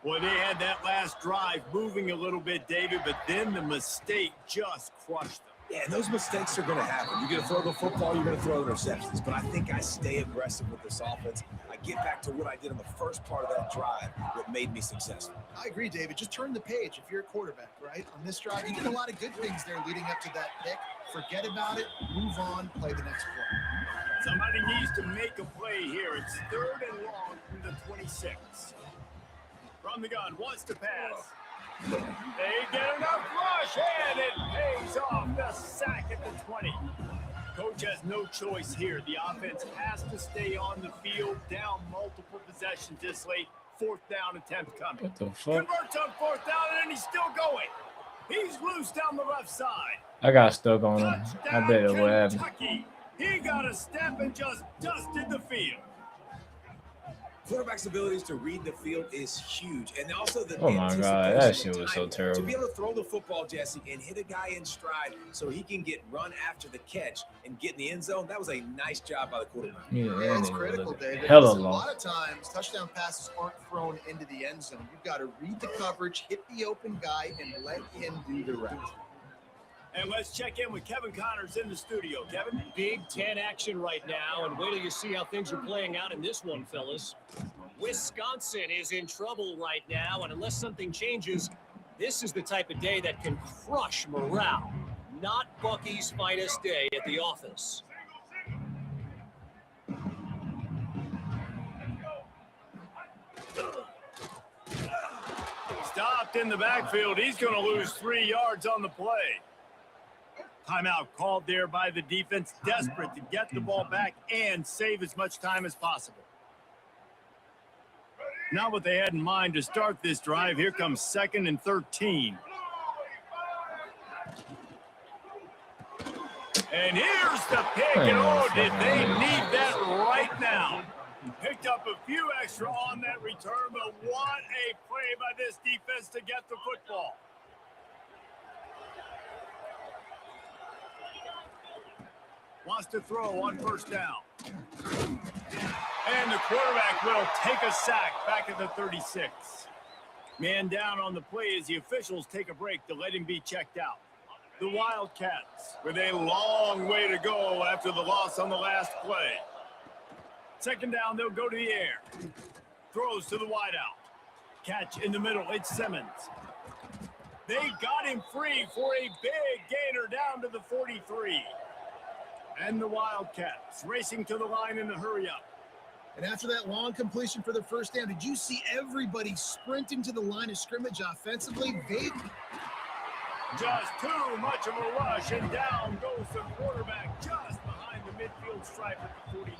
Boy, they had that last drive moving a little bit, David, but then the mistake just crushed them. Yeah, and those mistakes are going to happen. You're going to throw the football, you're going to throw interceptions. But I think I stay aggressive with this offense. I get back to what I did in the first part of that drive that made me successful. I agree, David. Just turn the page if you're a quarterback, right? On this drive, you did a lot of good things there leading up to that pick. Forget about it, move on, play the next play. Somebody needs to make a play here. It's 3rd and long from the 26. From the gun, wants to pass. They get enough rush, and it pays off. The sack at the 20. Coach has no choice here. The offense has to stay on the field, down multiple possessions this late. 4th down attempt coming. What the fuck? Converts on 4th down, and he's still going. He's loose down the left side. I got stuck on him. I bet it would happen. Kentucky. He got a step and just dusted the field. Quarterback's abilities to read the field is huge. And also the Oh my God, that shit was so terrible. To be able to throw the football, Jesse, and hit a guy in stride so he can get run after the catch and get in the end zone, that was a nice job by the quarterback. Yeah, it's critical, David. Hella Listen, long. a lot of times, touchdown passes aren't thrown into the end zone. You've got to read the coverage, hit the open guy, and let him do the rest. And let's check in with Kevin Connors in the studio. Kevin? Big Ten action right now, and wait till you see how things are playing out in this one, fellas. Wisconsin is in trouble right now, and unless something changes, this is the type of day that can crush morale. Not Bucky's finest day at the office. Stopped in the backfield. He's going to lose 3 yards on the play. Timeout called there by the defense, desperate to get the ball back and save as much time as possible. Not what they had in mind to start this drive. Here comes 2nd and 13. And here's the pick. And oh, did they need that right now. Picked up a few extra on that return, but what a play by this defense to get the football. Wants to throw on first down. And the quarterback will take a sack back at the 36. Man down on the play as the officials take a break to let him be checked out. The Wildcats with a long way to go after the loss on the last play. Second down, they'll go to the air. Throws to the wideout. Catch in the middle, it's Simmons. They got him free for a big gainer down to the 43. And the Wildcats racing to the line in a hurry up. And after that long completion for the first down, did you see everybody sprinting to the line of scrimmage offensively? Just too much of a rush, and down goes the quarterback just behind the midfield stripe at the 49.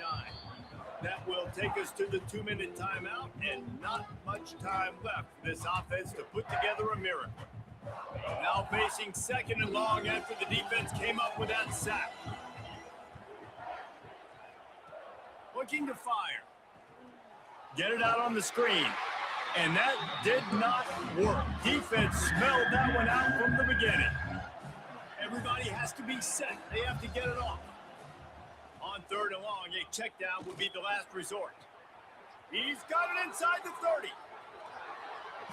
That will take us to the 2-minute timeout, and not much time left for this offense to put together a miracle. Now facing second and long after the defense came up with that sack. Looking to fire. Get it out on the screen. And that did not work. Defense smelled that one out from the beginning. Everybody has to be set. They have to get it off. On third and long, a check down would be the last resort. He's got it inside the 30.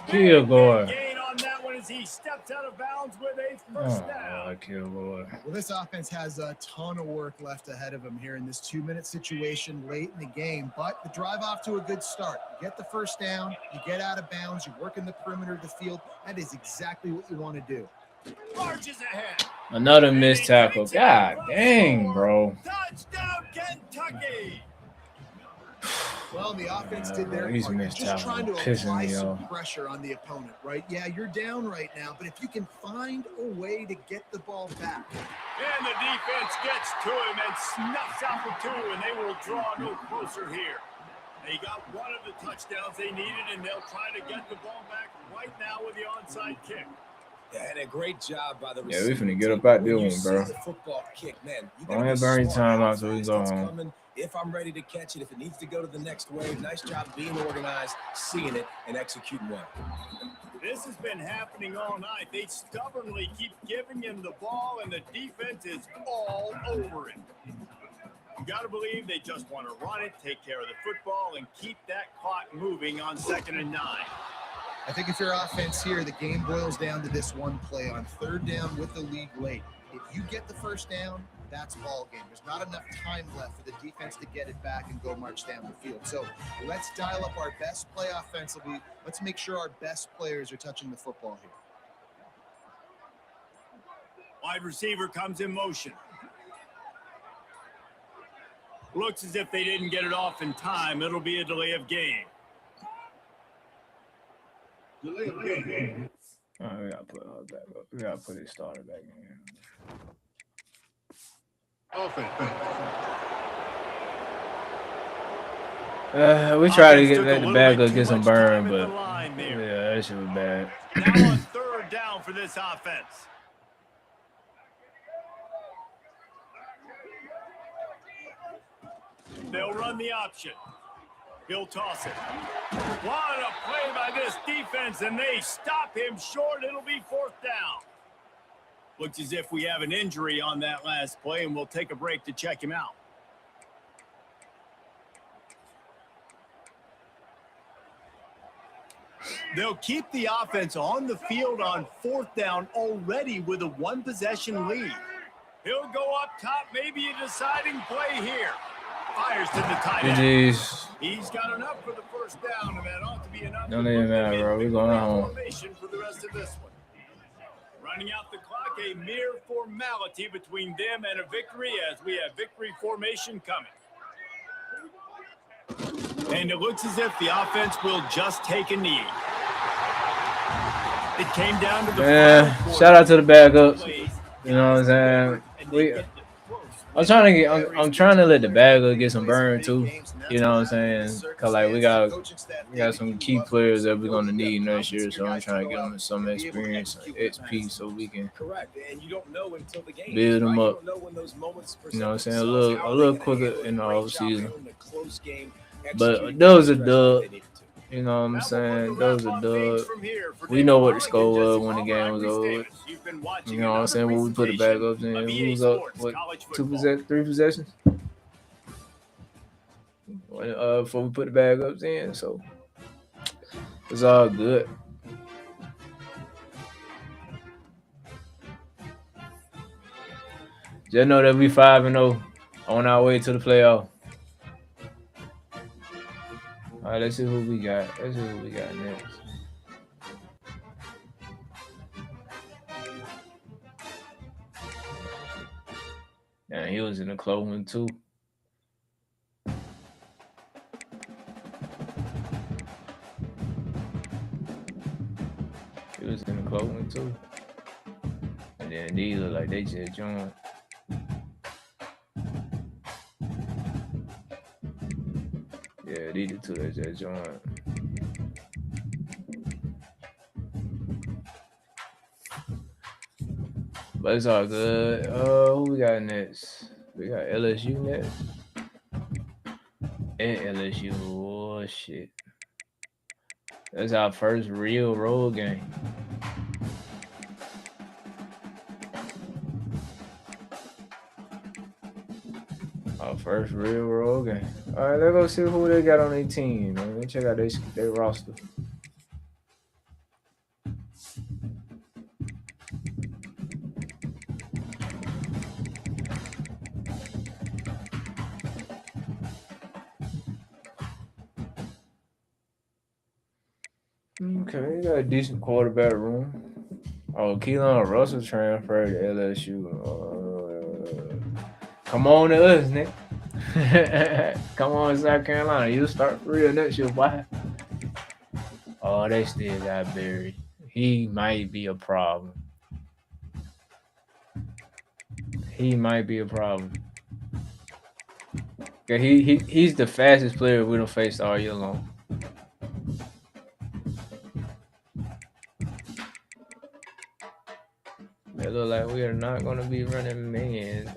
Kilgore. Gain on that one as he steps out of bounds with a first down. Kilgore. Well, this offense has a ton of work left ahead of them here in this 2-minute situation late in the game, but the drive off to a good start. You get the first down, you get out of bounds, you work in the perimeter of the field. That is exactly what you want to do. Marches ahead. Another missed tackle. God dang, bro. Touchdown, Kentucky. Well, the offense did their He's part. missed Just trying to tackle. Pissing apply me some off. pressure on the opponent, right? Yeah, you're down right now, but if you can find a way to get the ball back. And the defense gets to him and snuffs out the 2, and they will draw no closer here. They got one of the touchdowns they needed, and they'll try to get the ball back right now with the onside kick. Yeah, and a great job by the Yeah, we receiver. finna get up out there When you one, bro. see the football kick, man, you Don't gotta have be burning smart time how out till we fast go it's home. coming. If I'm ready to catch it, if it needs to go to the next wave, nice job being organized, seeing it, and executing well. This has been happening all night. They stubbornly keep giving him the ball, and the defense is all over it. You got to believe they just want to run it, take care of the football, and keep that clock moving on 2nd and 9. I think if your offense here, the game boils down to this one play on third down with the lead late. If you get the first down, that's ball game. There's not enough time left for the defense to get it back and go march down the field. So let's dial up our best play offensively. Let's make sure our best players are touching the football here. Wide receiver comes in motion. Looks as if they didn't get it off in time. It'll be a delay of game. Delay of game. All right, we gotta put her back up. We gotta put it started back in here. We try to get let the bag up, get some burn, but yeah, that shit was bad. Now on third down for this offense. They'll run the option. He'll toss it. What a play by this defense, and they stop him short. It'll be fourth down. Looks as if we have an injury on that last play, and we'll take a break to check him out. They'll keep the offense on the field on fourth down already with a one-possession lead. He'll go up top, maybe a deciding play here. Fires to the tight end. GG's. He's got enough for the first down, and that ought to be enough. Don't even matter, bro. We're going home. Formation for the rest of this one. Running out the clock, a mere formality between them and a victory as we have victory formation coming. And it looks as if the offense will just take a knee. It came down to the final Shout out to the backups. plays. You know what I'm saying? I'm trying to let the backup get some burn too. You know what I'm saying? Cause like we got some key players that we're gonna need next year, so I'm trying to give them some experience, XP, so we can Correct, and you don't know until the game. build them right? up. You don't know when those moments You know what I'm saying? present A themselves. How little are they quicker gonna in the handle it? off season. Great job in the close game, But executing that was a the stretch that dub. they needed to. You know what I'm Now we'll saying? put the Those are wrap-up page dubs. from here for We David know what the Pollack score and was Jesse when the Palmer. game I'm was Reese over. Davis. You've been You watching know what I'm another saying? When we put the presentation backups in, of we EA was up Sports what College 3 possessions before we put the backups in. So it's all good. Just know that we 5-0 on our way to the playoff. All right, let's see who we got. Let's see who we got next. Yeah, he was in the close one too. He was in the close one too. And then these look like they just joined. Yeah, these the two that just joined. But it's all good. Who we got next? We got LSU next. And LSU. Oh shit. That's our first real road game. Our first real road game. All right, let's go see who they got on their team, man. Let's check out their roster. Okay, you got a decent quarterback room. Oh, Keelan Russell transferred to LSU. Come on to us, Nick. Come on, South Carolina. You start for real next year, boy. Oh, they still got Barry. He might be a problem. He might be a problem. Yeah, he's the fastest player we don't face all year long. It look like we are not gonna be running man.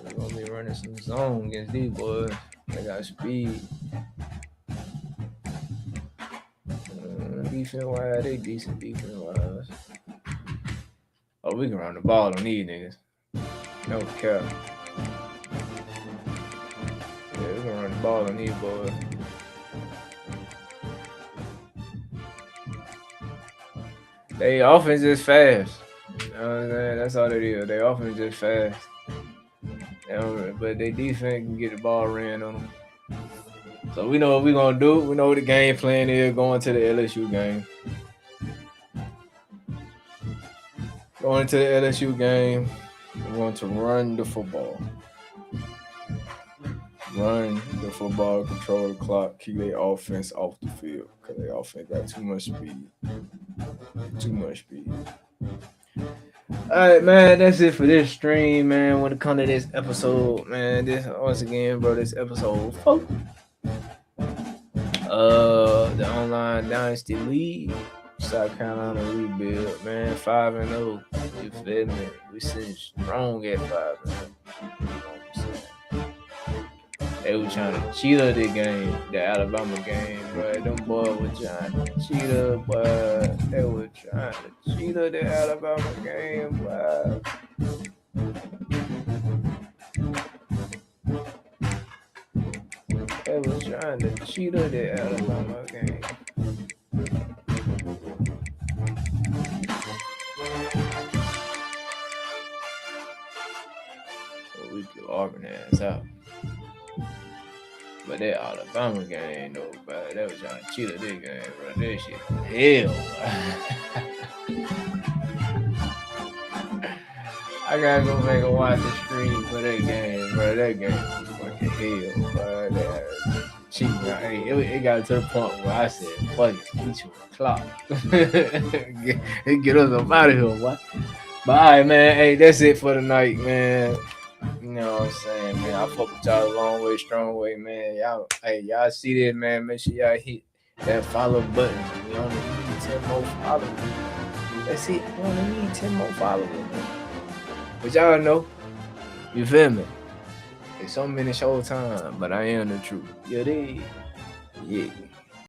We're gonna be running some zone against these boys. They got speed. Defense wise, they decent defense wise. Oh, we can run the ball on these niggas. No cap. Yeah, we can run the ball on these boys. They offense is fast. You know what I'm saying? That's all it is. They offense is fast. But they defense can get the ball ran on them. So we know what we're gonna do. We know what the game plan is going to the LSU game. Going to the LSU game, we're going to run the football. Run the football, control the clock, keep their offense off the field because their offense got too much speed. Too much speed. All right, man, that's it for this stream, man. When it comes to this episode, man, this once again, bro, this episode 4. The online Dynasty League, South Carolina rebuild, man, 5-0. You feel me? We sitting strong at 5-0. You know what I'm saying? They were trying to cheat up the game, the Alabama game, but them boys were trying to cheat up, but they were trying to cheat up the Alabama game, but they was trying to cheat up the Alabama game. So we could organize out. But that Alabama game, though, bro, they was trying to cheat at this game, bro. That shit, hell, bro. I gotta go back and watch the stream for that game, bro. That game was fucking hell, bro. That cheating. Hey, it got to the point where I said, fuck it, beat you a clock. Get us up out of here, boy. But all right, man. Hey, that's it for tonight, man. You know what I'm saying, man. I fuck with y'all a long way, strong way, man. Y'all see this, man. Make sure y'all hit that follow button. We only need 10 more followers. That's it. We only need 10 more followers, man. But y'all know, you feel me? It's so many show time, but I am the truth. Yeah.